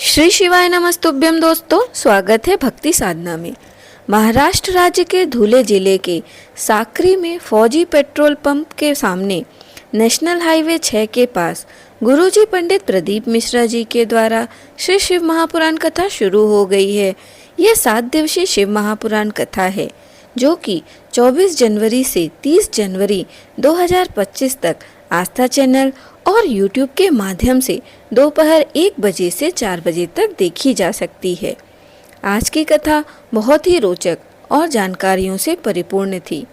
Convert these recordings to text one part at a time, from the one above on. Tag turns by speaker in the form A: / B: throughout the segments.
A: श्री शिवाय नमस्तुभ्यम दोस्तों, स्वागत है भक्ति साधना में। महाराष्ट्र राज्य के धुले जिले के साक्री में फौजी पेट्रोल पंप के सामने नेशनल हाईवे 6 के पास गुरुजी पंडित प्रदीप मिश्रा जी के द्वारा श्री शिव महापुराण कथा शुरू हो गई है। यह 7 दिवसीय शिव महापुराण कथा है जो कि 24 जनवरी से 30 जनवरी 2025 तक आस्था चैनल और YouTube के माध्यम से दोपहर 1 बजे से 4 बजे तक देखी जा सकती है। आज की कथा बहुत ही रोचक और जानकारियों से परिपूर्ण थी।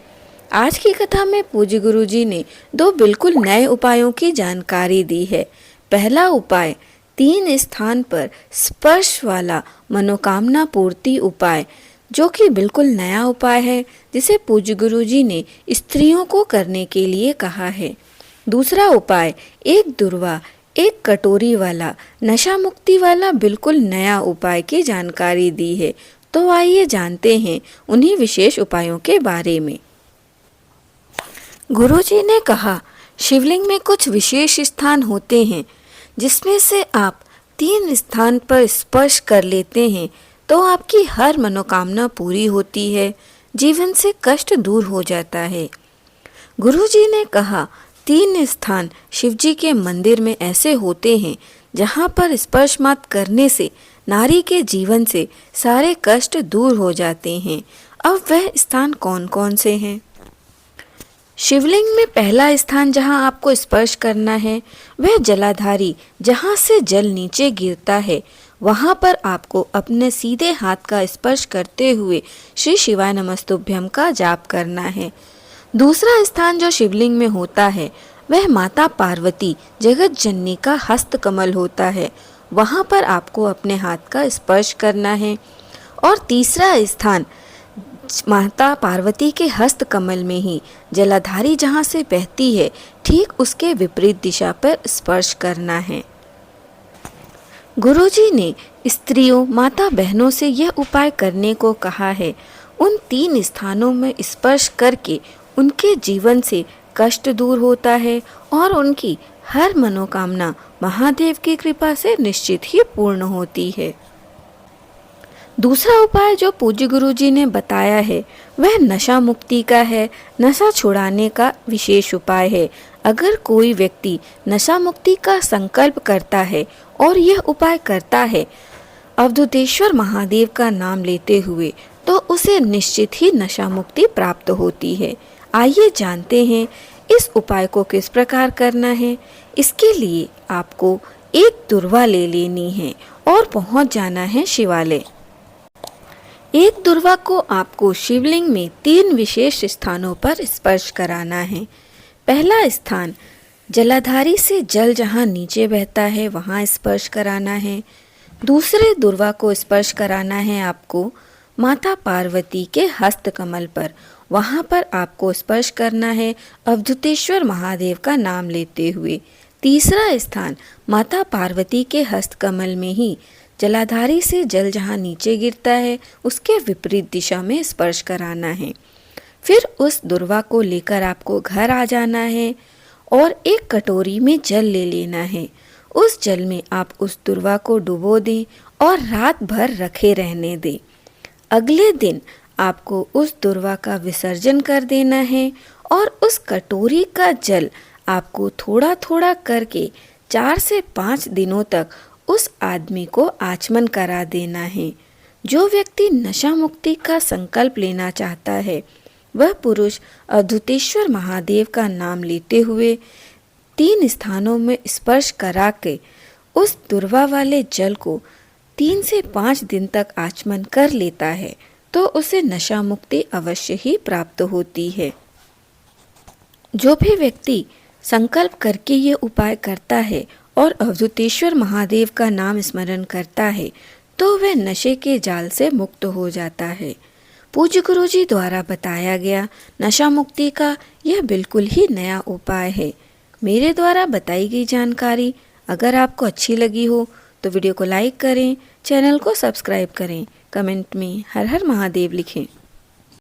A: आज की कथा में पूज्य गुरुजी ने 2 बिल्कुल नए उपायों की जानकारी दी है। पहला उपाय 3 स्थान पर स्पर्श वाला मनोकामना पूर्ति उपाय, जो कि बिल्कुल नया उपाय है जिसे पूज्य गुरुजी ने स्त्रियों को करने के लिए कहा है। दूसरा उपाय 1 दुर्वा 1 कटोरी वाला नशा मुक्ति वाला बिल्कुल नया उपाय की जानकारी दी है। तो आइए जानते हैं उन्हीं विशेष उपायों के बारे में। गुरुजी ने कहा, शिवलिंग में कुछ विशेष स्थान होते हैं जिसमें से आप 3 स्थान पर स्पर्श कर लेते हैं तो आपकी हर मनोकामना पूरी होती है, जीवन से कष्ट दूर हो जाता है। गुरुजी ने कहा, 3 स्थान शिवजी के मंदिर में ऐसे होते हैं जहाँ पर स्पर्श मात्र करने से नारी के जीवन से सारे कष्ट दूर हो जाते हैं। अब वह स्थान कौन कौन से हैं? शिवलिंग में पहला स्थान जहाँ आपको स्पर्श करना है वह जलाधारी, जहाँ से जल नीचे गिरता है। वहाँ पर आपको अपने सीधे हाथ का स्पर्श करते हुए श्री शिवाय नमस्तुभ्यम का जाप करना है। दूसरा स्थान जो शिवलिंग में होता है वह माता पार्वती जगत जननी का हस्त कमल होता है। वहाँ पर आपको अपने हाथ का स्पर्श करना है। और तीसरा स्थान माता पार्वती के हस्त कमल में ही जलाधारी जहाँ से बहती है ठीक उसके विपरीत दिशा पर स्पर्श करना है। गुरुजी ने स्त्रियों माता बहनों से यह उपाय करने को कहा है। उन 3 स्थानों में स्पर्श करके उनके जीवन से कष्ट दूर होता है और उनकी हर मनोकामना महादेव की कृपा से निश्चित ही पूर्ण होती है। दूसरा उपाय जो पूज्य गुरुजी ने बताया है वह नशा मुक्ति का है, नशा छुड़ाने का विशेष उपाय है। अगर कोई व्यक्ति नशा मुक्ति का संकल्प करता है और यह उपाय करता है अवधूतेश्वर महादेव का नाम लेते हुए, तो उसे निश्चित ही नशा मुक्ति प्राप्त होती है। आइए जानते हैं इस उपाय को किस प्रकार करना है। इसके लिए आपको 1 दुर्वा ले लेनी है और पहुंच जाना है शिवालय। 1 दुर्वा को आपको शिवलिंग में 3 विशेष स्थानों पर स्पर्श कराना है। पहला स्थान जलाधारी से जल जहां नीचे बहता है वहां स्पर्श कराना है। दूसरे दुर्वा को स्पर्श कराना है आपको माता पार्वती के हस्त कमल पर। वहां पर आपको स्पर्श करना है अवधूतेश्वर महादेव का नाम लेते हुए। तीसरा स्थान माता पार्वती के हस्त कमल में ही जलाधारी से जल जहां नीचे गिरता है उसके विपरीत दिशा में स्पर्श कराना है। फिर उस दुर्वा को लेकर आपको घर आ जाना है और 1 कटोरी में जल ले लेना है। उस जल में आप उस दुर्वा को डुबो दें और रात भर रखे रहने दें। अगले दिन आपको उस दुर्वा का विसर्जन कर देना है और उस कटोरी का जल आपको थोड़ा थोड़ा करके 4 से 5 दिनों तक उस आदमी को आचमन करा देना है। जो व्यक्ति नशा मुक्ति का संकल्प लेना चाहता है वह पुरुष अवधूतेश्वर महादेव का नाम लेते हुए 3 स्थानों में स्पर्श करा के उस दुर्वा वाले जल को 3 से 5 दिन तक आचमन कर लेता है तो उसे नशा मुक्ति अवश्य ही प्राप्त होती है। जो भी व्यक्ति संकल्प करके ये उपाय करता है और अवधूतेश्वर महादेव का नाम स्मरण करता है तो वह नशे के जाल से मुक्त हो जाता है। पूज्य गुरुजी द्वारा बताया गया नशा मुक्ति का यह बिल्कुल ही नया उपाय है। मेरे द्वारा बताई गई जानकारी अगर आपको अच्छी लगी हो तो वीडियो को लाइक करें, चैनल को सब्सक्राइब करें, कमेंट में हर हर महादेव लिखें।